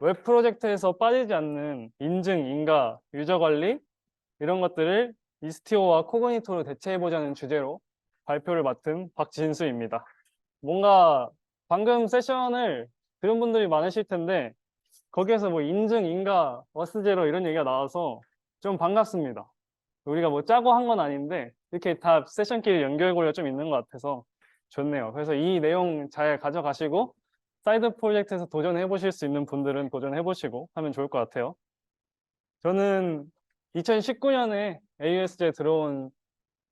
웹 프로젝트에서 빠지지 않는 인증, 인가, 유저 관리 이런 것들을 이스티오와 코그니토로 대체해보자는 주제로 발표를 맡은 박진수입니다. 뭔가 방금 세션을 들은 분들이 많으실 텐데 거기에서 뭐 인증, 인가, 워스제로 이런 얘기가 나와서 좀 반갑습니다. 우리가 뭐 짜고 한 건 아닌데 이렇게 다 세션끼리 연결고리가 좀 있는 것 같아서 좋네요. 그래서 이 내용 잘 가져가시고 사이드 프로젝트에서 도전해 보실 수 있는 분들은 도전해 보시고 하면 좋을 것 같아요. 저는 2019년에 AUSJ에 들어온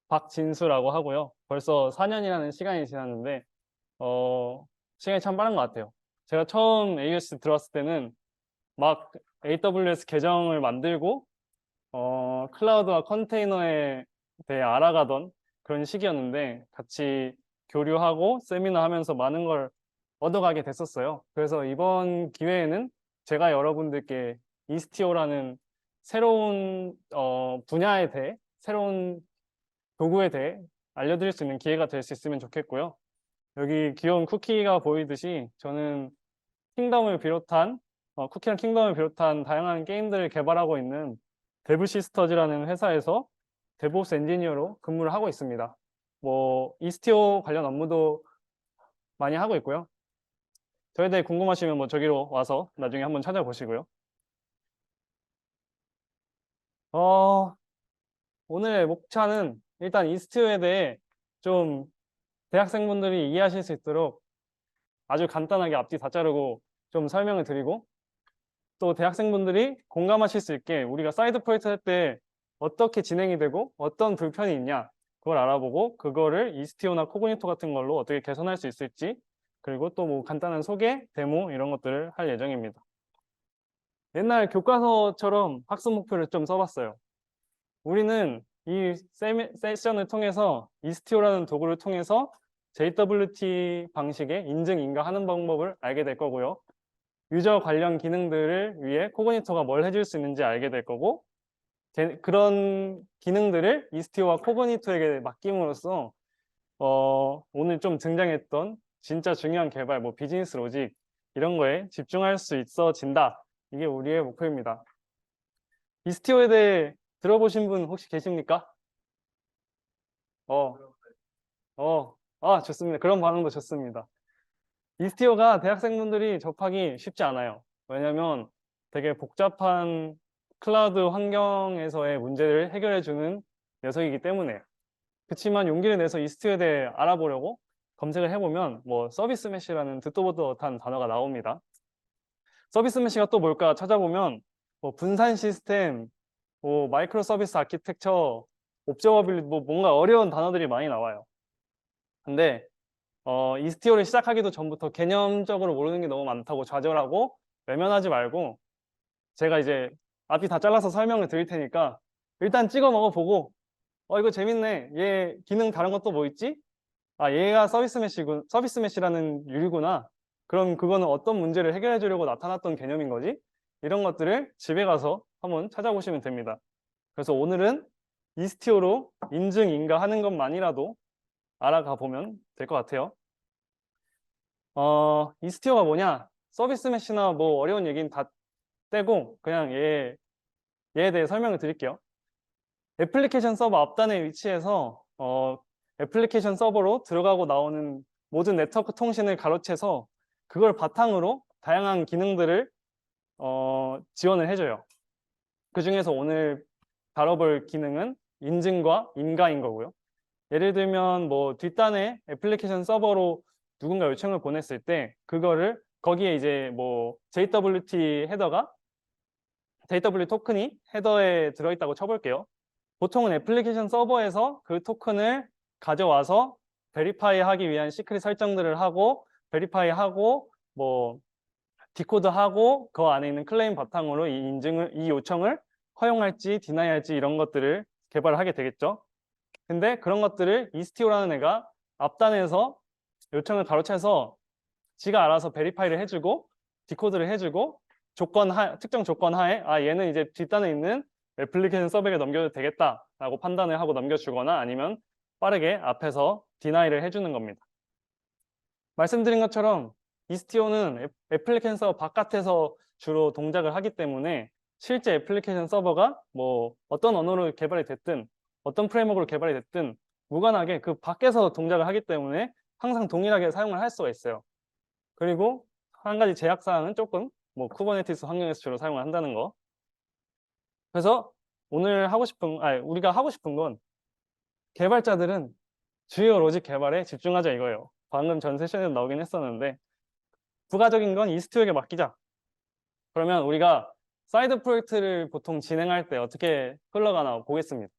박진수라고 하고요. 벌써 4년이라는 시간이 지났는데 시간이 참 빠른 것 같아요. 제가 처음 AUSJ 들어왔을 때는 막 AWS 계정을 만들고 클라우드와 컨테이너에 대해 알아가던 그런 시기였는데 같이 교류하고 세미나 하면서 많은 걸 얻어가게 됐었어요. 그래서 이번 기회에는 제가 여러분들께 이스티오라는 새로운 분야에 대해 새로운 도구에 대해 알려드릴 수 있는 기회가 될 수 있으면 좋겠고요. 여기 귀여운 쿠키가 보이듯이 저는 킹덤을 비롯한 쿠키랑 킹덤을 비롯한 다양한 게임들을 개발하고 있는 데브시스터즈라는 회사에서 데브옵스 엔지니어로 근무를 하고 있습니다. 뭐 이스티오 관련 업무도 많이 하고 있고요. 저에 대해 궁금하시면 뭐 저기로 와서 나중에 한번 찾아보시고요. 오늘의 목차는 일단 이스티오에 대해 좀 대학생분들이 이해하실 수 있도록 아주 간단하게 앞뒤 다 자르고 좀 설명을 드리고 또 대학생분들이 공감하실 수 있게 우리가 사이드 프로젝트 할 때 어떻게 진행이 되고 어떤 불편이 있냐 그걸 알아보고 그거를 이스티오나 코그니토 같은 걸로 어떻게 개선할 수 있을지 그리고 또 뭐 간단한 소개, 데모 이런 것들을 할 예정입니다. 옛날 교과서처럼 학습 목표를 좀 써봤어요. 우리는 이 세션을 통해서 이스티오라는 도구를 통해서 JWT 방식의 인증, 인가하는 방법을 알게 될 거고요. 유저 관련 기능들을 위해 코그니토가 뭘 해줄 수 있는지 알게 될 거고 그런 기능들을 이스티오와 코그니토에게 맡김으로써 오늘 좀 등장했던 진짜 중요한 개발, 뭐 비즈니스 로직 이런 거에 집중할 수 있어진다. 이게 우리의 목표입니다. 이스티오에 대해 들어보신 분 혹시 계십니까? 어, 좋습니다. 그런 반응도 좋습니다. 이스티오가 대학생분들이 접하기 쉽지 않아요. 왜냐면 되게 복잡한 클라우드 환경에서의 문제를 해결해주는 녀석이기 때문에. 그렇지만 용기를 내서 이스티오에 대해 알아보려고 검색을 해보면 뭐 서비스 메시라는 듣도 보도 못한 단어가 나옵니다. 서비스 메시가 또 뭘까 찾아보면 뭐 분산 시스템, 뭐 마이크로 서비스 아키텍처, 옵저버빌리티 뭐 뭔가 어려운 단어들이 많이 나와요. 근데 이스티오를 시작하기도 전부터 개념적으로 모르는 게 너무 많다고 좌절하고 외면하지 말고 제가 이제 앞이 다 잘라서 설명을 드릴 테니까 일단 찍어 먹어보고 이거 재밌네. 얘 기능 다른 것도 뭐 있지? 얘가 서비스 메시라는 유리구나. 그럼 그거는 어떤 문제를 해결해 주려고 나타났던 개념인 거지? 이런 것들을 집에 가서 한번 찾아보시면 됩니다. 그래서 오늘은 이스티오로 인증, 인가하는 것만이라도 알아가 보면 될 것 같아요. 이스티오가 뭐냐? 서비스 메시나 뭐 어려운 얘기는 다 떼고 그냥 얘에 대해 설명을 드릴게요. 애플리케이션 서버 앞단에 위치해서 애플리케이션 서버로 들어가고 나오는 모든 네트워크 통신을 가로채서 그걸 바탕으로 다양한 기능들을 지원을 해줘요. 그 중에서 오늘 다뤄볼 기능은 인증과 인가인 거고요. 예를 들면 뭐 뒷단에 애플리케이션 서버로 누군가 요청을 보냈을 때 그거를 거기에 이제 뭐 JWT 헤더가 JW 토큰이 헤더에 들어있다고 쳐볼게요. 보통은 애플리케이션 서버에서 그 토큰을 가져와서 베리파이 하기 위한 시크릿 설정들을 하고 베리파이 하고 뭐 디코드 하고 그 안에 있는 클레임 바탕으로 이 요청을 허용할지 디나이 할지 이런 것들을 개발을 하게 되겠죠. 근데 그런 것들을 이스티오라는 애가 앞단에서 요청을 가로채서 지가 알아서 베리파이를 해주고 디코드를 해주고 특정 조건 하에 얘는 이제 뒷단에 있는 애플리케이션 서버에 넘겨도 되겠다라고 판단을 하고 넘겨주거나 아니면 빠르게 앞에서 디나이를 해주는 겁니다. 말씀드린 것처럼 이스티오는 애플리케이션 서버 바깥에서 주로 동작을 하기 때문에 실제 애플리케이션 서버가 뭐 어떤 언어로 개발이 됐든 어떤 프레임워크로 개발이 됐든 무관하게 그 밖에서 동작을 하기 때문에 항상 동일하게 사용을 할 수가 있어요. 그리고 한 가지 제약 사항은 조금 뭐 쿠버네티스 환경에서 주로 사용을 한다는 거. 그래서 오늘 우리가 하고 싶은 건 개발자들은 주요 로직 개발에 집중하자 이거예요. 방금 전 세션에도 나오긴 했었는데 부가적인 건 이스트에게 맡기자. 그러면 우리가 사이드 프로젝트를 보통 진행할 때 어떻게 흘러가나 보겠습니다.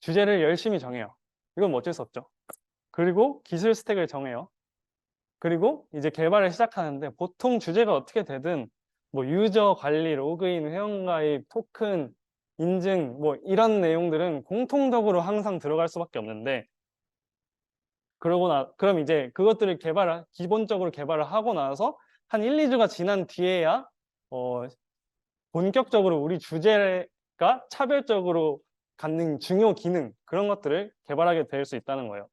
주제를 열심히 정해요. 이건 뭐 어쩔 수 없죠. 그리고 기술 스택을 정해요. 그리고 이제 개발을 시작하는데 보통 주제가 어떻게 되든 뭐 유저 관리, 로그인, 회원가입, 토큰, 인증 뭐 이런 내용들은 공통적으로 항상 들어갈 수밖에 없는데 그럼 이제 그것들을 기본적으로 개발을 하고 나서 한 1, 2주가 지난 뒤에야 본격적으로 우리 주제가 차별적으로 갖는 중요 기능 그런 것들을 개발하게 될 수 있다는 거예요.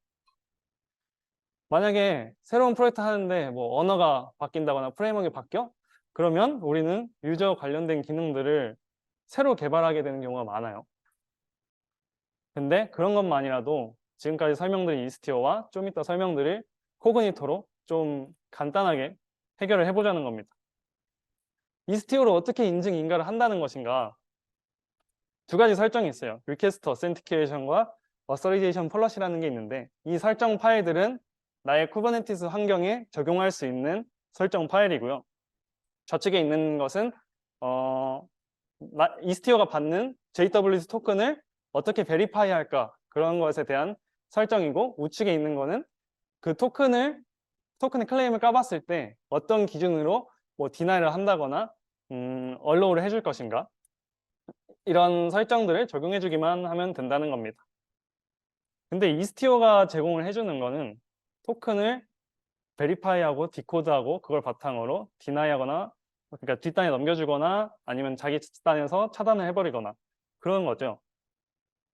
만약에 새로운 프로젝트 하는데 뭐 언어가 바뀐다거나 프레임워크가 바뀌어? 그러면 우리는 유저 관련된 기능들을 새로 개발하게 되는 경우가 많아요. 근데 그런 것만이라도 지금까지 설명드린 이스티어와 좀 이따 설명드릴 코그니토로 좀 간단하게 해결을 해보자는 겁니다. 이스티어로 어떻게 인증 인가를 한다는 것인가? 두 가지 설정이 있어요. 리퀘스트 어센티케이션과 어서리제이션 플러시라는 게 있는데 이 설정 파일들은 나의 쿠버네티스 환경에 적용할 수 있는 설정 파일이고요. 좌측에 있는 것은 이스티어가 받는 JWT 토큰을 어떻게 베리파이 할까 그런 것에 대한 설정이고 우측에 있는 거는 그 토큰의 클레임을 까봤을 때 어떤 기준으로 뭐 디나이를 한다거나 얼로우를 해줄 것인가 이런 설정들을 적용해주기만 하면 된다는 겁니다. 근데 이스티어가 제공을 해주는 거는 토큰을 베리파이하고 디코드하고 그걸 바탕으로 디나이하거나 그러니까 뒷단에 넘겨주거나 아니면 자기 뒷단에서 차단을 해버리거나 그런 거죠.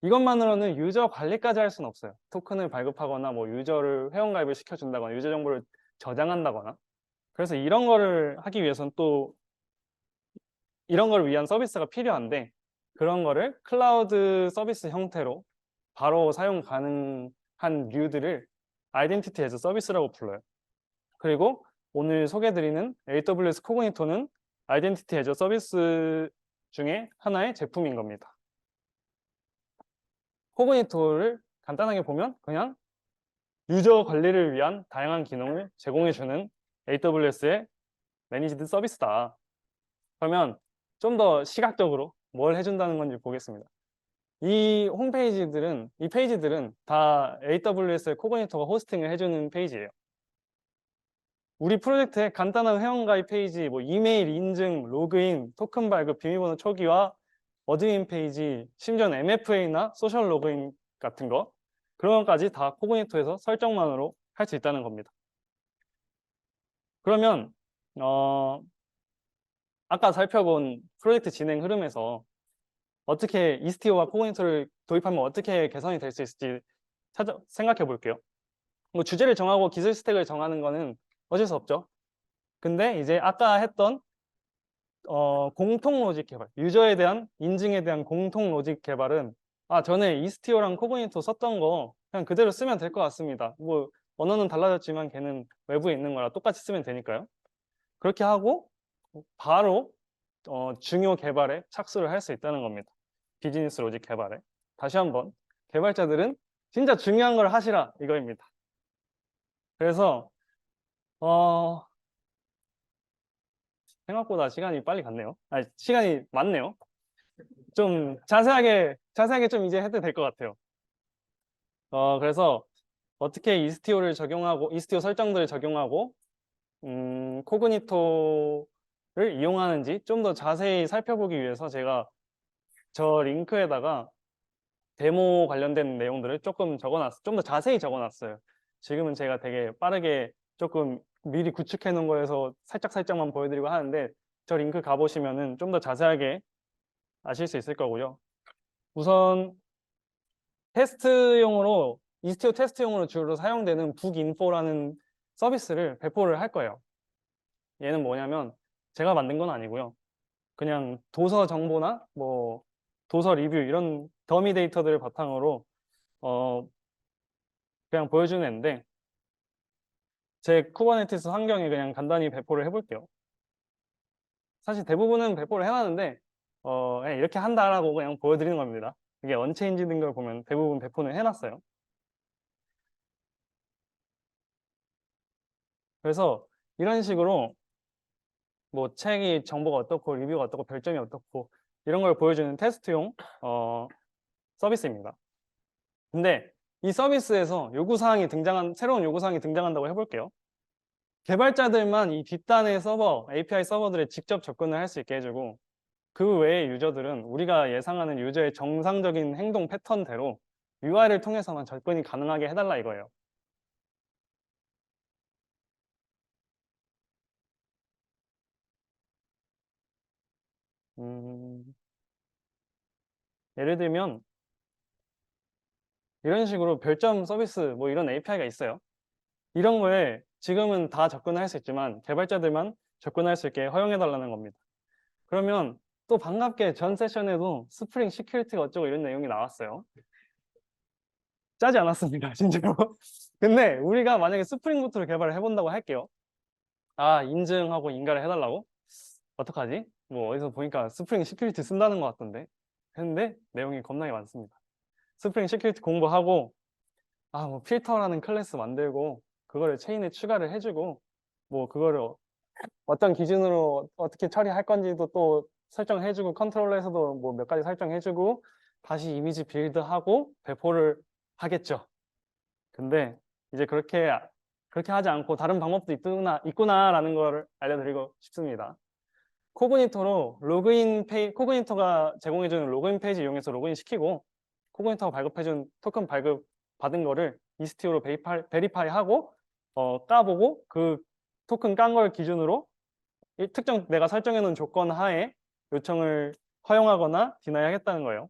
이것만으로는 유저 관리까지 할 수는 없어요. 토큰을 발급하거나 뭐 유저를 회원가입을 시켜준다거나 유저 정보를 저장한다거나 그래서 이런 거를 하기 위해서는 또 이런 걸 위한 서비스가 필요한데 그런 거를 클라우드 서비스 형태로 바로 사용 가능한 류들을 아이덴티티 애저 서비스라고 불러요. 그리고 오늘 소개해드리는 AWS 코그니토는 아이덴티티 애저 서비스 중에 하나의 제품인 겁니다. 코그니토를 간단하게 보면 그냥 유저 관리를 위한 다양한 기능을 제공해주는 AWS의 매니지드 서비스다. 그러면 좀 더 시각적으로 뭘 해준다는 건지 보겠습니다. 이 페이지들은 다 AWS의 코그니토가 호스팅을 해주는 페이지예요. 우리 프로젝트의 간단한 회원가입 페이지, 뭐 이메일 인증, 로그인, 토큰 발급, 비밀번호 초기화, 어드민 페이지, 심지어는 MFA나 소셜 로그인 같은 거 그런 것까지 다 코그니토에서 설정만으로 할 수 있다는 겁니다. 그러면 아까 살펴본 프로젝트 진행 흐름에서 어떻게 이스티어와 코그니토를 도입하면 어떻게 개선이 될 수 있을지 생각해 볼게요. 뭐 주제를 정하고 기술 스택을 정하는 거는 어쩔 수 없죠. 근데 이제 아까 했던 공통 로직 개발, 유저에 대한 인증에 대한 공통 로직 개발은 전에 이스티어랑 코그니토 썼던 거 그냥 그대로 쓰면 될 것 같습니다. 뭐 언어는 달라졌지만 걔는 외부에 있는 거라 똑같이 쓰면 되니까요. 그렇게 하고 바로 중요 개발에 착수를 할 수 있다는 겁니다. 비즈니스 로직 개발에. 다시 한번 개발자들은 진짜 중요한 걸 하시라 이거입니다. 그래서 생각보다 시간이 빨리 갔네요. 시간이 많네요. 좀 자세하게 좀 이제 해도 될 것 같아요. 그래서 어떻게 이스티오 설정들을 적용하고 코그니토를 이용하는지 좀 더 자세히 살펴보기 위해서 제가 저 링크에다가 데모 관련된 내용들을 좀 더 자세히 적어놨어요. 지금은 제가 되게 빠르게 조금 미리 구축해 놓은 거에서 살짝만 보여드리고 하는데 저 링크 가보시면은 좀 더 자세하게 아실 수 있을 거고요. 우선 이스티오 테스트용으로 주로 사용되는 북인포라는 서비스를 배포를 할 거예요. 얘는 뭐냐면 제가 만든 건 아니고요. 그냥 도서 정보나 뭐 도서 리뷰 이런 더미 데이터들을 바탕으로 어, 그냥 보여주는 앤데 제 쿠버네티스 환경에 그냥 간단히 배포를 해볼게요. 사실 대부분은 배포를 해놨는데 그냥 이렇게 한다라고 그냥 보여드리는 겁니다. 이게 언체인지된 걸 보면 대부분 배포는 해놨어요. 그래서 이런 식으로 뭐 책이 정보가 어떻고 리뷰가 어떻고 별점이 어떻고 이런 걸 보여주는 테스트용 서비스입니다. 근데 이 서비스에서 새로운 요구사항이 등장한다고 해볼게요. 개발자들만 이 뒷단의 서버, API 서버들에 직접 접근을 할 수 있게 해주고 그 외의 유저들은 우리가 예상하는 유저의 정상적인 행동 패턴대로 UI를 통해서만 접근이 가능하게 해달라 이거예요. 음, 예를 들면 이런 식으로 별점 서비스 뭐 이런 API가 있어요. 이런 거에 지금은 다 접근을 할 수 있지만 개발자들만 접근할 수 있게 허용해달라는 겁니다. 그러면 또 반갑게 전 세션에도 스프링 시큐리티가 어쩌고 이런 내용이 나왔어요. 짜지 않았습니다, 진짜로. 근데 우리가 만약에 스프링 부트를 개발을 해본다고 할게요. 아, 인증하고 인가를 해달라고? 어떡하지? 뭐 어디서 보니까 스프링 시큐리티 쓴다는 것 같던데. 했는데 내용이 겁나게 많습니다. 스프링 시큐리티 공부하고 뭐 필터라는 클래스 만들고 그거를 체인에 추가를 해주고 뭐 그거를 어떤 기준으로 어떻게 처리할 건지도 또 설정해주고 컨트롤러에서도 뭐 몇 가지 설정해주고 다시 이미지 빌드하고 배포를 하겠죠. 근데 이제 그렇게 하지 않고 다른 방법도 있구나라는 걸 알려드리고 싶습니다. 코그니토가 제공해주는 로그인 페이지 이용해서 로그인 시키고 코그니토가 발급해준 토큰 발급 받은 거를 이스티오로 베리파이 하고 까보고 그 토큰 깐 걸 기준으로 특정 내가 설정해 놓은 조건 하에 요청을 허용하거나 디나이 하겠다는 거예요.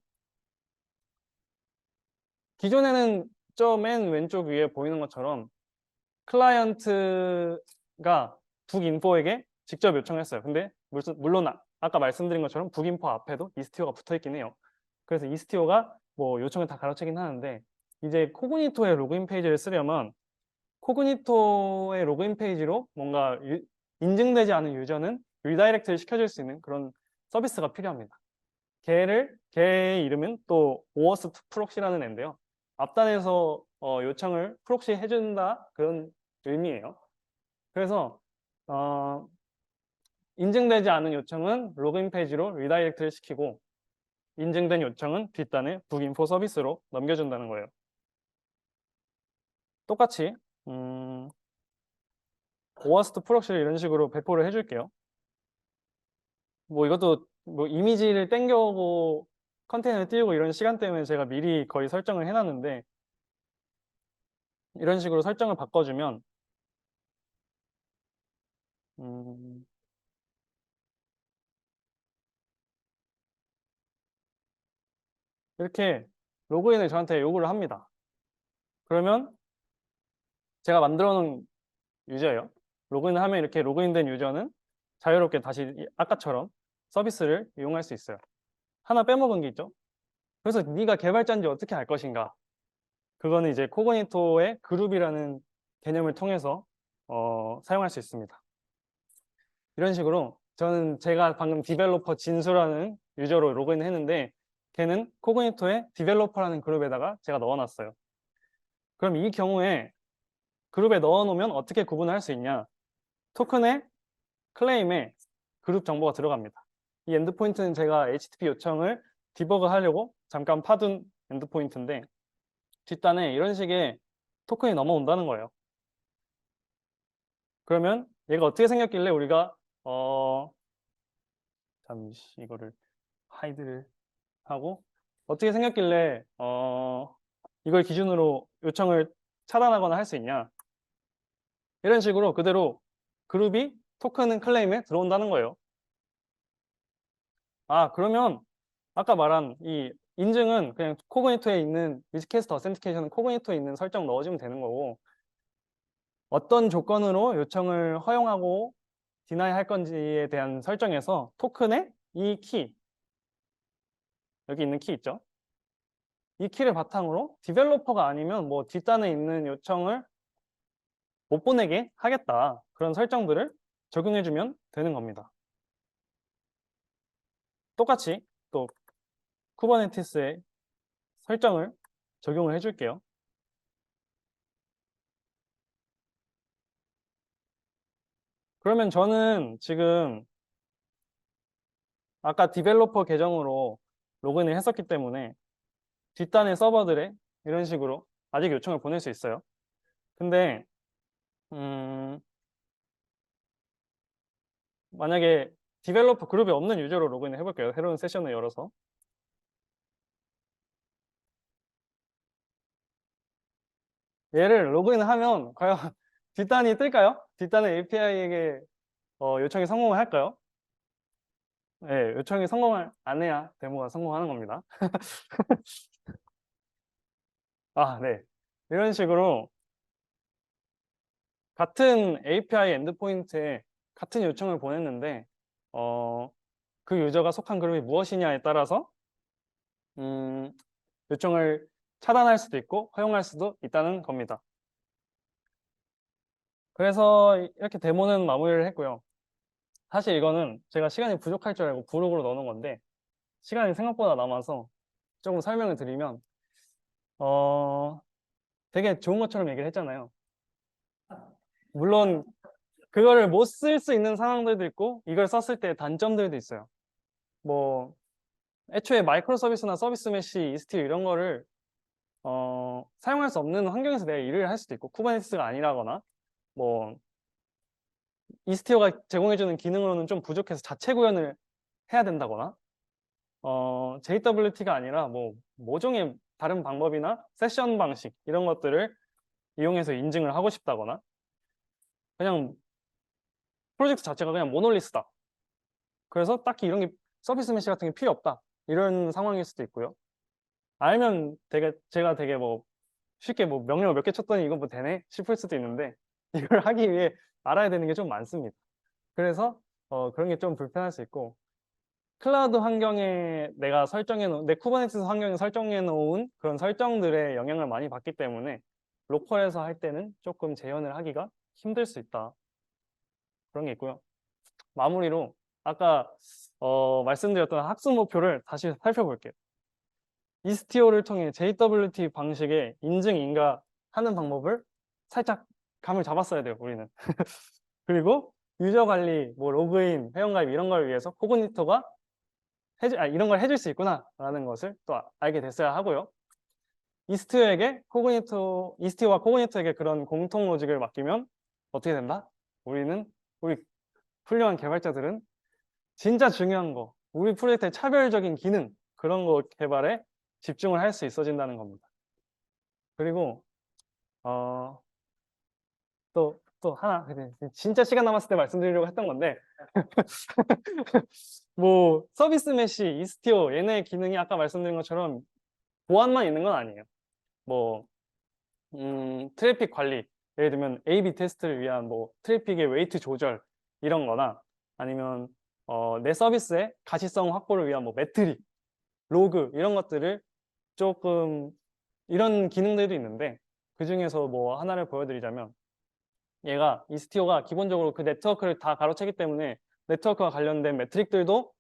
기존에는 저 맨 왼쪽 위에 보이는 것처럼 클라이언트가 북인포에게 직접 요청했어요. 근데 물론 아까 말씀드린 것처럼 북인포 앞에도 이스티오가 붙어 있긴 해요. 그래서 이스티오가 뭐 요청을 다 가로채긴 하는데 이제 코그니토의 로그인 페이지를 쓰려면 코그니토의 로그인 페이지로 뭔가 인증되지 않은 유저는 리다이렉트를 시켜줄 수 있는 그런 서비스가 필요합니다. 걔의 이름은 또 오어스트 프록시라는 앤데요. 앞단에서 요청을 프록시 해준다 그런 의미예요. 그래서 어, 인증되지 않은 요청은 로그인 페이지로 리다이렉트를 시키고 인증된 요청은 뒷단에 북인포 서비스로 넘겨준다는 거예요. 똑같이 오어스트 프록시를 이런 식으로 배포를 해줄게요. 뭐 이것도 뭐 이미지를 땡겨오고 컨테이너를 띄우고 이런 시간 때문에 제가 미리 거의 설정을 해놨는데 이런 식으로 설정을 바꿔주면 음, 이렇게 로그인을 저한테 요구를 합니다. 그러면 제가 만들어 놓은 유저예요. 로그인을 하면 이렇게 로그인된 유저는 자유롭게 다시 아까처럼 서비스를 이용할 수 있어요. 하나 빼먹은 게 있죠. 그래서 네가 개발자인지 어떻게 알 것인가? 그거는 이제 코그니토의 그룹이라는 개념을 통해서 사용할 수 있습니다. 이런 식으로 제가 방금 디벨로퍼 진수라는 유저로 로그인을 했는데 걔는 코그니토의 디벨로퍼라는 그룹에다가 제가 넣어놨어요. 그럼 이 경우에 그룹에 넣어놓으면 어떻게 구분을 할 수 있냐? 토큰의 클레임에 그룹 정보가 들어갑니다. 이 엔드포인트는 제가 HTTP 요청을 디버그 하려고 잠깐 파둔 엔드포인트인데 뒷단에 이런 식의 토큰이 넘어온다는 거예요. 그러면 얘가 어떻게 생겼길래 우리가 잠시 이거를 하이드를 하고 어떻게 생겼길래 이걸 기준으로 요청을 차단하거나 할 수 있냐? 이런 식으로 그대로 그룹이 토큰 클레임에 들어온다는 거예요. 그러면 아까 말한 이 인증은 그냥 코그니토에 있는 위즈캐스트 어센티케이션은 코그니토에 있는 설정 넣어주면 되는 거고 어떤 조건으로 요청을 허용하고 디나이 할 건지에 대한 설정에서 토큰의 이 키, 여기 있는 키 있죠? 이 키를 바탕으로 디벨로퍼가 아니면 뭐 뒷단에 있는 요청을 못 보내게 하겠다. 그런 설정들을 적용해주면 되는 겁니다. 똑같이 또 쿠버네티스의 설정을 적용을 해줄게요. 그러면 저는 지금 아까 디벨로퍼 계정으로 로그인을 했었기 때문에 뒷단의 서버들에 이런 식으로 아직 요청을 보낼 수 있어요. 근데 만약에 디벨로퍼 그룹이 없는 유저로 로그인을 해볼게요. 새로운 세션을 열어서. 얘를 로그인을 하면 과연 뒷단이 뜰까요? 뒷단의 API에게 요청이 성공을 할까요? 네, 요청이 성공을 안 해야 데모가 성공하는 겁니다. 아, 네. 이런 식으로 같은 API 엔드포인트에 같은 요청을 보냈는데 그 유저가 속한 그룹이 무엇이냐에 따라서 요청을 차단할 수도 있고 허용할 수도 있다는 겁니다. 그래서 이렇게 데모는 마무리를 했고요. 사실 이거는 제가 시간이 부족할 줄 알고 부록으로 넣어놓은 건데 시간이 생각보다 남아서 조금 설명을 드리면 되게 좋은 것처럼 얘기를 했잖아요. 물론 그거를 못 쓸 수 있는 상황들도 있고 이걸 썼을 때 단점들도 있어요. 뭐 애초에 마이크로 서비스나 서비스 메시, 이스티오 이런 거를 사용할 수 없는 환경에서 내가 일을 할 수도 있고 쿠버네티스가 아니라거나 뭐 이스티오가 제공해주는 기능으로는 좀 부족해서 자체 구현을 해야 된다거나 JWT가 아니라 뭐 모종의 다른 방법이나 세션 방식 이런 것들을 이용해서 인증을 하고 싶다거나 그냥 프로젝트 자체가 그냥 모놀리스다. 그래서 딱히 이런 게 서비스 메시 같은 게 필요 없다. 이런 상황일 수도 있고요. 알면 제가 되게 뭐 쉽게 뭐 명령어 몇 개 쳤더니 이거 뭐 되네 싶을 수도 있는데 이걸 하기 위해 알아야 되는 게 좀 많습니다. 그래서 그런 게 좀 불편할 수 있고 클라우드 환경에 내가 설정해 놓은 내 쿠버네티스 환경에 설정해 놓은 그런 설정들의 영향을 많이 받기 때문에 로컬에서 할 때는 조금 재현을 하기가 힘들 수 있다. 그런 게 있고요. 마무리로 아까 말씀드렸던 학습 목표를 다시 살펴볼게요. 이스티오를 통해 JWT 방식의 인증 인가하는 방법을 살짝 감을 잡았어야 돼요, 우리는. 그리고 유저 관리, 뭐 로그인, 회원가입 이런 걸 위해서 코그니토가 이런 걸 해줄 수 있구나라는 것을 또 알게 됐어야 하고요. 이스티오와 코그니토에게 그런 공통 로직을 맡기면 어떻게 된다? 우리 훌륭한 개발자들은 진짜 중요한 거, 우리 프로젝트의 차별적인 기능, 그런 거 개발에 집중을 할 수 있어진다는 겁니다. 그리고 또 하나 진짜 시간 남았을 때 말씀드리려고 했던 건데 뭐 서비스 메시, 이스티오 얘네 기능이 아까 말씀드린 것처럼 보안만 있는 건 아니에요. 뭐 트래픽 관리, 예를 들면 A/B 테스트를 위한 뭐 트래픽의 웨이트 조절 이런 거나 아니면 내 서비스의 가시성 확보를 위한 뭐 매트릭, 로그 이런 것들을 조금 이런 기능들도 있는데 그 중에서 뭐 하나를 보여드리자면 얘가 이스티오가 기본적으로 그 네트워크를 다 가로채기 때문에 네트워크와 관련된 매트릭들도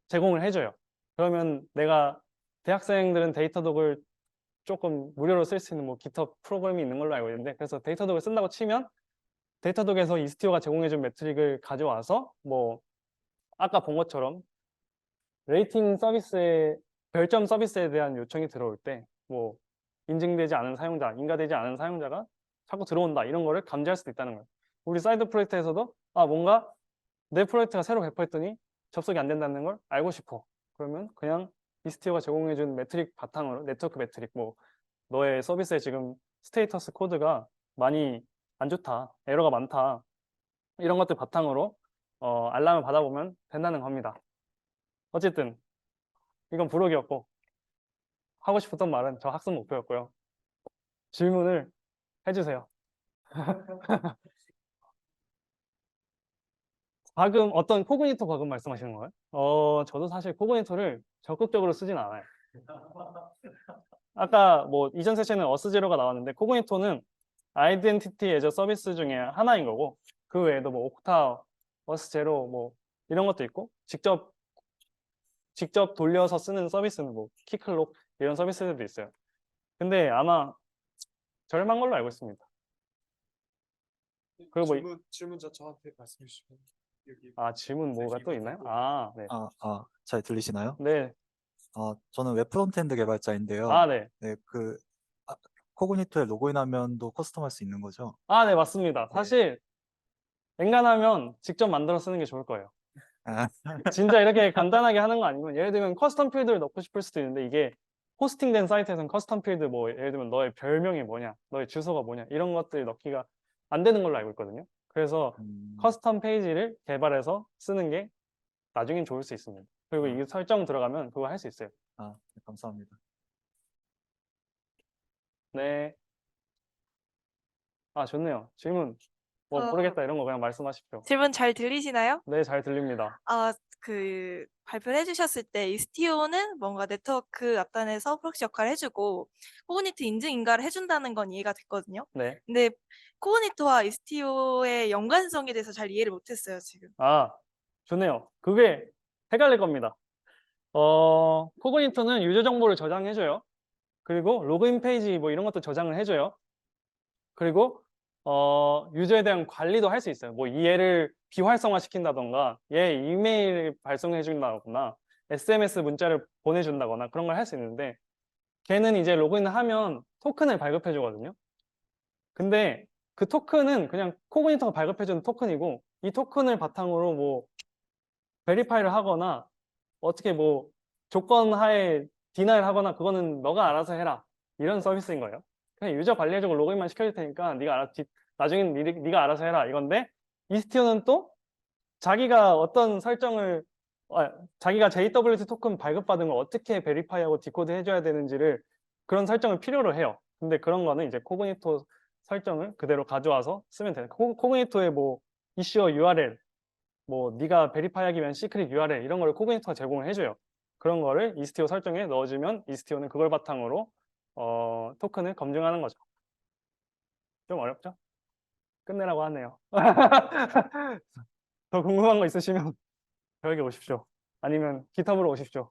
제공을 해줘요. 그러면 내가 대학생들은 데이터독을 조금 무료로 쓸 수 있는 뭐 GitHub 프로그램이 있는 걸로 알고 있는데 그래서 데이터독을 쓴다고 치면 데이터독에서 이스티오가 제공해준 매트릭을 가져와서 뭐 아까 본 것처럼 레이팅 서비스에 별점 서비스에 대한 요청이 들어올 때 뭐 인증되지 않은 사용자, 인가되지 않은 사용자가 자꾸 들어온다 이런 거를 감지할 수도 있다는 거예요. 우리 사이드 프로젝트에서도 뭔가 내 프로젝트가 새로 배포했더니 접속이 안 된다는 걸 알고 싶어. 그러면 그냥 이스티오가 제공해준 매트릭 바탕으로 네트워크 매트릭 뭐 너의 서비스에 지금 스테이터스 코드가 많이 안 좋다, 에러가 많다 이런 것들 바탕으로 알람을 받아보면 된다는 겁니다. 어쨌든 이건 부록이었고 하고 싶었던 말은 저 학습 목표였고요. 질문을 해주세요. 과금, 어떤 코그니토 과금 말씀하시는 거예요? 저도 사실 코그니토를 적극적으로 쓰진 않아요. 아까 뭐 이전 세션에 어스제로가 나왔는데 코그니토는 아이덴티티 애저 서비스 중에 하나인 거고, 그 외에도 뭐 옥타, 어스제로 뭐 이런 것도 있고, 직접 돌려서 쓰는 서비스는 뭐 키클록 이런 서비스들도 있어요. 근데 아마 저렴한 걸로 알고 있습니다. 그리고 뭐 질문 저한테 말씀해 주시면 여기 질문 뭐가 또 있나요? 네. 잘 들리시나요? 네. 저는 웹 프론트엔드 개발자인데요. 네. 네, 코그니토에 로그인하면도 커스텀할 수 있는 거죠? 네, 맞습니다. 사실 엔간하면 직접 만들어 쓰는 게 좋을 거예요. 아, 진짜 이렇게 간단하게 하는 거 아니면, 예를 들면 커스텀 필드를 넣고 싶을 수도 있는데, 이게 호스팅된 사이트에서는 커스텀 필드 뭐 예를 들면 너의 별명이 뭐냐, 너의 주소가 뭐냐, 이런 것들 넣기가 안 되는 걸로 알고 있거든요. 그래서 커스텀 페이지를 개발해서 쓰는 게 나중엔 좋을 수 있습니다. 그리고 이게 설정 들어가면 그거 할 수 있어요. 네, 감사합니다. 네. 좋네요. 질문 뭐 모르겠다 이런 거 그냥 말씀하십시오. 질문 잘 들리시나요? 네, 잘 들립니다. 발표를 해주셨을 때 이스티오는 뭔가 네트워크 앞단에서 프록시 역할을 해주고 코그니토 인증 인가를 해준다는 건 이해가 됐거든요. 네. 근데 코그니토와 이스티오의 연관성에 대해서 잘 이해를 못했어요, 지금. 좋네요. 그게 헷갈릴 겁니다. 코그니토는 유저 정보를 저장해줘요. 그리고 로그인 페이지 뭐 이런 것도 저장을 해줘요. 그리고 유저에 대한 관리도 할 수 있어요. 뭐 얘를 비활성화 시킨다던가 얘 이메일 발송해 준다거나 SMS 문자를 보내준다거나 그런 걸 할 수 있는데, 걔는 이제 로그인을 하면 토큰을 발급해 주거든요. 근데 그 토큰은 그냥 코그니토가 발급해 주는 토큰이고, 이 토큰을 바탕으로 뭐 베리파이를 하거나 어떻게 뭐 조건 하에 디나이를 하거나 그거는 너가 알아서 해라, 이런 서비스인 거예요. 그냥 유저 관리해주고 로그인만 시켜줄 테니까 나중엔 네가 알아서 해라, 이건데, 이스티오는 또 자기가 어떤 설정을 자기가 JWT 토큰 발급받은 걸 어떻게 베리파이하고 디코드 해줘야 되는지를, 그런 설정을 필요로 해요. 근데 그런 거는 이제 코그니토 설정을 그대로 가져와서 쓰면 돼요. 코그니토의 뭐 이슈어 URL, 뭐 네가 베리파이 하기 위한 시크릿 URL 이런 걸 코그니토가 제공을 해줘요. 그런 거를 이스티오 설정에 넣어주면 이스티오는 그걸 바탕으로 토큰을 검증하는 거죠. 좀 어렵죠? 끝내라고 하네요. 더 궁금한 거 있으시면 저에게 오십시오. 아니면 기탑으로 오십시오.